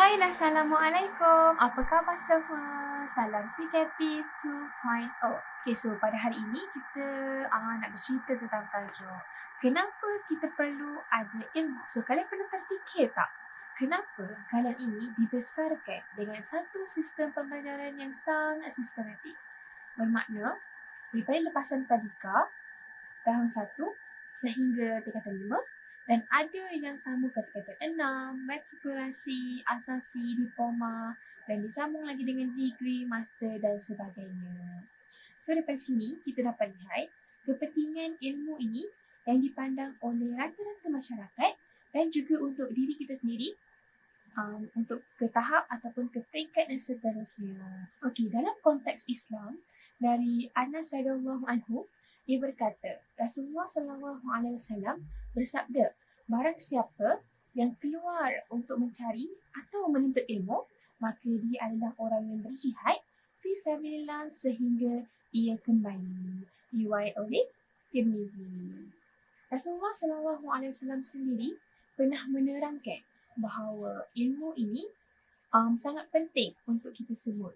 Hai, Assalamualaikum. Apa khabar semua? Salam PKP 2.0. Okay, so pada hari ini kita nak bercerita tentang tajuk kenapa kita perlu ada ilmu. So, kalian pernah terfikir tak? Kenapa kalian ini dibesarkan dengan satu sistem pembelajaran yang sangat sistematik? Bermakna, daripada lepasan tadika, tahun 1 sehingga tingkatan 5, dan ada yang sambung ke tingkatan 6, matrikulasi, asasi, diploma, dan disambung lagi dengan degree, master dan sebagainya. So daripada sini kita dapat lihat kepentingan ilmu ini yang dipandang oleh rata-rata masyarakat dan juga untuk diri kita sendiri, untuk ke tahap ataupun ke peringkat dan seterusnya. Okey, dalam konteks Islam, dari Anas radhiyallahu anhu, dia berkata, Rasulullah sallallahu alaihi wasallam bersabda, barang siapa yang keluar untuk mencari atau menuntut ilmu, maka dia adalah orang yang berjihad fi sabilillah sehingga ia kembali. Riwayat oleh Tirmizi. Rasulullah sallallahu alaihi wasallam sendiri pernah menerangkan bahawa ilmu ini sangat penting untuk kita semua.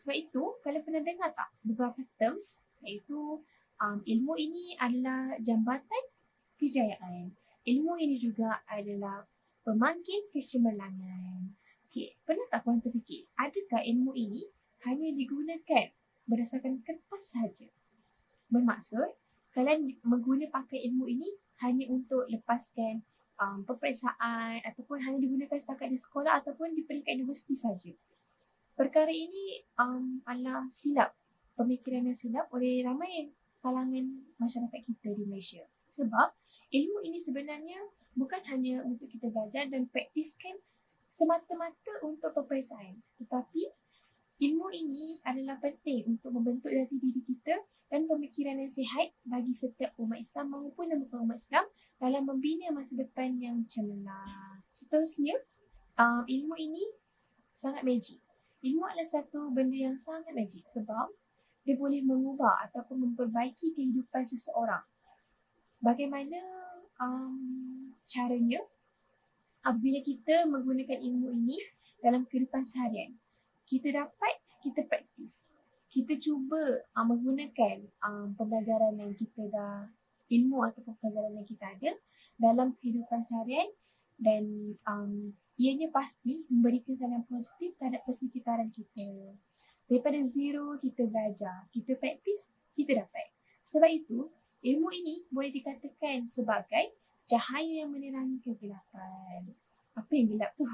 Sebab itu, kalian pernah dengar tak beberapa terms, iaitu ilmu ini adalah jambatan kejayaan. Ilmu ini juga adalah pemanggil kecemerlangan. Okay, pernah tak korang terfikir, adakah ilmu ini hanya digunakan berdasarkan kertas sahaja? Bermaksud, kalian pakai ilmu ini hanya untuk lepaskan peperiksaan ataupun hanya digunakan setakat di sekolah ataupun di peringkat universiti saja. Perkara ini adalah silap, pemikiran yang silap oleh ramai kalangan masyarakat kita di Malaysia. Sebab ilmu ini sebenarnya bukan hanya untuk kita belajar dan praktiskan semata-mata untuk peperiksaan, tetapi ilmu ini adalah penting untuk membentuk jati diri kita dan pemikiran yang sihat bagi setiap umat Islam maupun bukan umat Islam dalam membina masa depan yang cemerlang. Seterusnya, ilmu ini sangat magic. Ilmu adalah satu benda yang sangat magic sebab dia boleh mengubah ataupun memperbaiki kehidupan seseorang. Bagaimana caranya? Apabila kita menggunakan ilmu ini dalam kehidupan seharian, kita praktis. Kita cuba menggunakan pembelajaran yang kita dah, ilmu ataupun pelajaran yang kita ada dalam kehidupan seharian dan ianya pasti memberikan kesan yang positif terhadap persekitaran kita. Daripada zero kita belajar, kita praktis, kita dapat. Sebab itu, ilmu ini boleh dikatakan sebagai cahaya yang menerangi kegelapan. Apa yang gelap tu?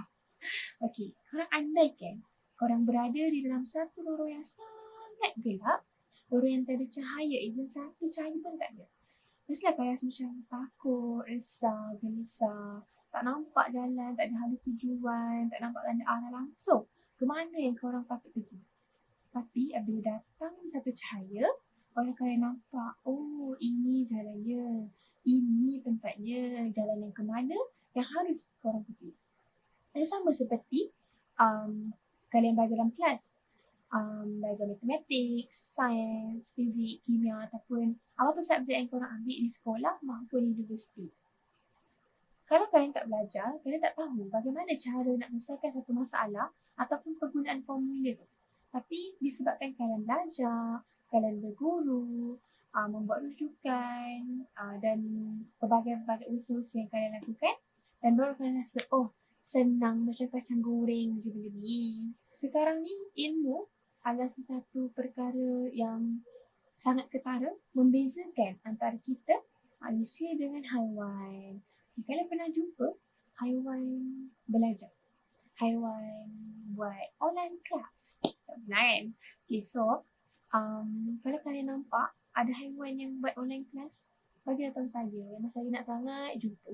Okey, korang andaikan korang berada di dalam satu lorong yang sangat gelap, lorong yang tak ada cahaya, even satu cahaya pun tak ada. Mestilah korang rasa macam takut, resah, gelisah, tak nampak jalan, tak ada hala tujuan, tak nampak tanda arah langsung ke mana yang korang patut pergi. Tapi apabila datang satu cahaya, korang akan nampak, oh ini jalannya, ini tempatnya, jalan yang ke mana yang harus korang pergi. Dan sama seperti kalian belajar dalam kelas, belajar matematik, sains, fizik, kimia ataupun apa-apa subjek yang korang ambil di sekolah maupun di universiti. Kalau kalian tak belajar, kalian tak tahu bagaimana cara nak menyelesaikan satu masalah ataupun penggunaan formula tu. Tapi disebabkan kalian belajar, kalian berguru, membuat rujukan dan pelbagai-pelbagai usaha-usaha yang kalian lakukan, dan baru kalian rasa, oh senang macam kacang goreng je benda ni. Sekarang ni ilmu adalah satu perkara yang sangat ketara membezakan antara kita manusia dengan haiwan. Kalian pernah jumpa haiwan belajar? Haiwan buat online class? Tak pernah kan? Okay, so kalau kalian nampak ada haiwan yang buat online class, bagi tahu saya. Memang saya nak sangat jumpa.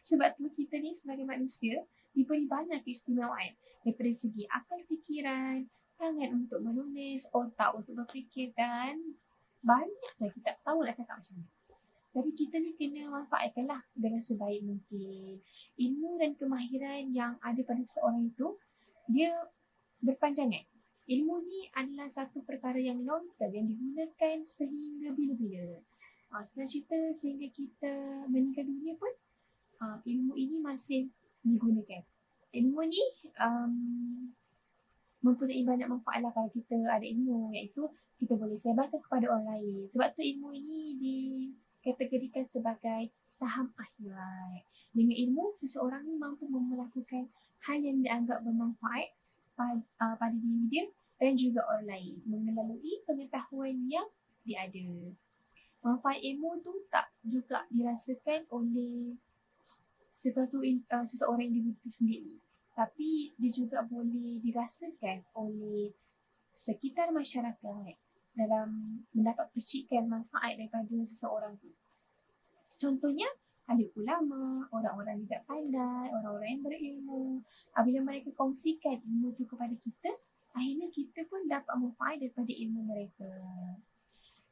Sebab tu kita ni sebagai manusia diberi banyak keistimewaan daripada segi akal fikiran, tangan untuk menulis, otak untuk berfikir dan banyak lagi tak tahu nak cakap macam mana. Jadi kita ni kena manfaatkanlah dengan sebaik mungkin. Ilmu dan kemahiran yang ada pada seorang itu, dia berpanjangan. Ilmu ni adalah satu perkara yang long term yang digunakan sehingga bila-bila. Sebenarnya cerita sehingga kita meninggal dunia pun ilmu ini masih digunakan. ilmu ni mempunyai banyak manfaat lah kalau kita ada ilmu, iaitu kita boleh sebarkan kepada orang lain. Sebab tu ilmu ini dikategorikan sebagai saham akhirat. Dengan ilmu, seseorang ni mampu melakukan hal yang dianggap bermanfaat pada diri dia dan juga orang lain melalui pengetahuan yang dia ada. Manfaat ilmu tu tak juga dirasakan oleh seseorang individu sendiri, tapi dia juga boleh dirasakan oleh sekitar masyarakat dalam mendapat percikan manfaat daripada seseorang tu. Contohnya, alim ulama, orang-orang tidak pandai, orang-orang yang berilmu. Bila mereka kongsikan ilmu tu kepada kita, akhirnya kita pun dapat manfaat daripada ilmu mereka.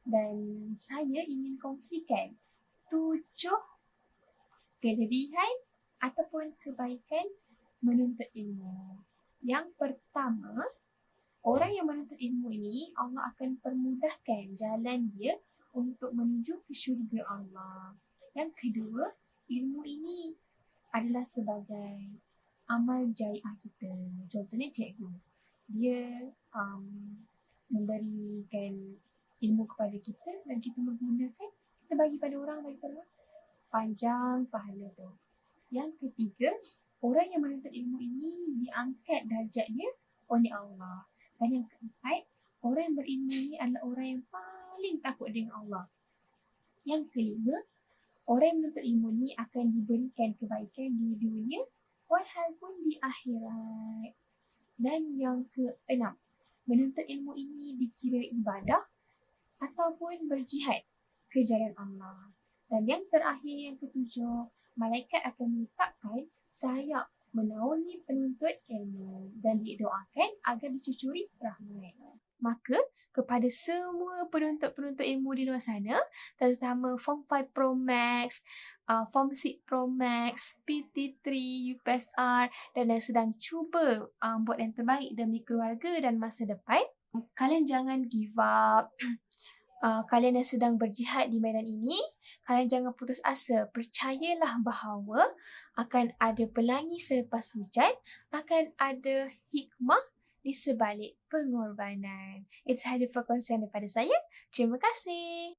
Dan saya ingin kongsikan 7 kelebihan ataupun kebaikan menuntut ilmu. Yang pertama, orang yang menuntut ilmu ini, Allah akan permudahkan jalan dia untuk menuju ke syurga Allah. Yang kedua, ilmu ini adalah sebagai amal jariah kita. Contohnya cikgu, dia memberikan ilmu kepada kita dan kita menggunakan, kita bagi pada orang, panjang pahala tu. Yang ketiga, orang yang menuntut ilmu ini diangkat darjat dia oleh Allah. Dan yang keempat, orang yang berilmu ini adalah orang yang paling takut dengan Allah. Yang kelima, orang yang menuntut ilmu ini akan diberikan kebaikan di dunia walaupun di akhirat. Dan yang keenam, menuntut ilmu ini dikira ibadah ataupun berjihad ke jalan Allah. Dan yang terakhir, yang ketujuh, malaikat akan meletakkan sayap menaungi penuntut ilmu dan didoakan agar dicucuri rahmat. Maka kepada semua penuntut-penuntut ilmu di luar sana, terutama Form 5 Pro Max, Form 6 Pro Max, PT3, UPSR dan yang sedang cuba buat yang terbaik demi keluarga dan masa depan, kalian jangan give up. Kalian yang sedang berjihad di medan ini, kalian jangan putus asa. Percayalah bahawa akan ada pelangi selepas hujan, akan ada hikmah di sebalik pengorbanan. Itu sahaja perkongsian daripada saya. Terima kasih.